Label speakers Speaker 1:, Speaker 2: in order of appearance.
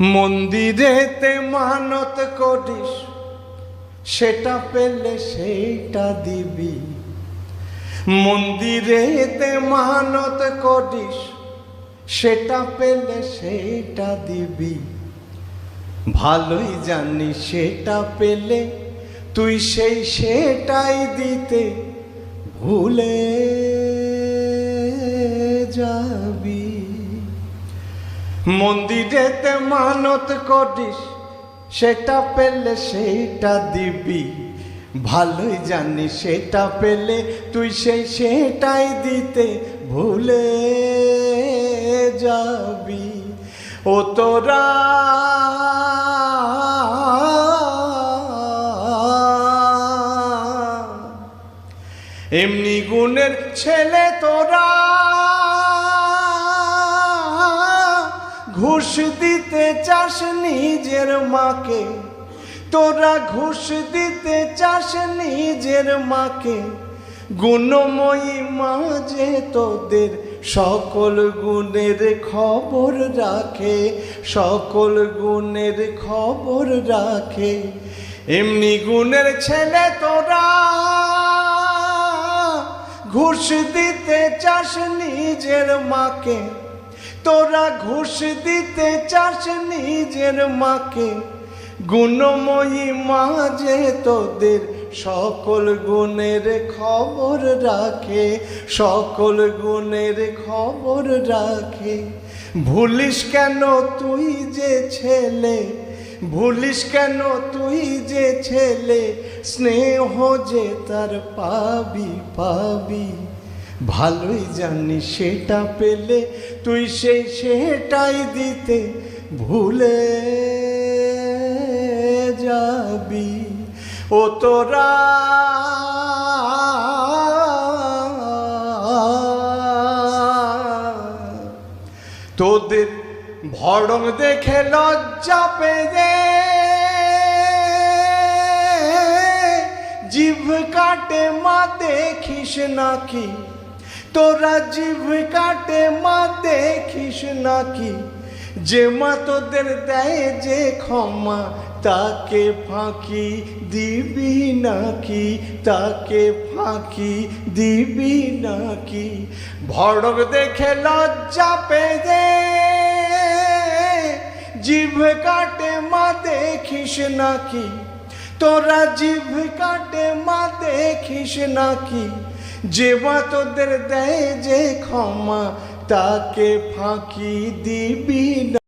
Speaker 1: মন্দিরেতে মানত করিস, সেটা পেলে সেইটা দিবি। মন্দিরেতে মানত করিস, সেটা পেলে সেইটা দিবি। ভালোই জানি সেটা পেলে তুই সেটাই দিতে ভুলে যাবি। মন্দিরেতে মানত করিস, সেটা পেলে সেইটা দিবি। ভালোই জানি সেটা পেলে তুই সেটাই দিতে ভুলে যাবি। ও তোরা এমনি গুণের ছেলে তোরা, ঘুষ দিতে চাস নিজের মাকে। তোরা ঘুষ দিতে চাস নিজের মাকে। গুণময়ী মা যে তোদের সকল গুণের খবর রাখে, সকল গুণের খবর রাখে। এমনি গুণের ছেলে তোরা, ঘুষ দিতে চাস নিজের মাকে। তোরা ঘুষ দিতে চাস নিজের মাকে। গুণময়ী মা যে তোদের সকল গুণের খবর রাখে, সকল গুণের খবর রাখে। ভুলিস কেন তুই যে ছেলে, ভুলিস কেন তুই যে ছেলে, স্নেহ যে তার পাবি পাবি। ভালোই জানি সেটা পেলে তুই সেটাই দিতে ভুলে যাবি। ও তোরা তোদের ভড়ং দেখে লজ্জা পেয়ে জিভ কাটে মা দেখিস নাকি। তোরা জিভ কাটে মা দেখিস নাকি। যে মা তোদের দেয় যে ক্ষমা, তাকে ফাঁকি দিবি নাকি, তাকে ফাঁকি দিবি নাকি। ভড়ক দেখে লজ্জা পেয়ে জিভ কাটে মা দেখিস নাকি। তোরা জিভ কাটে মা দেখিস নাকি। যে মা তোদের দেয় যে ক্ষমা, তাকে ফাঁকি দিবি না।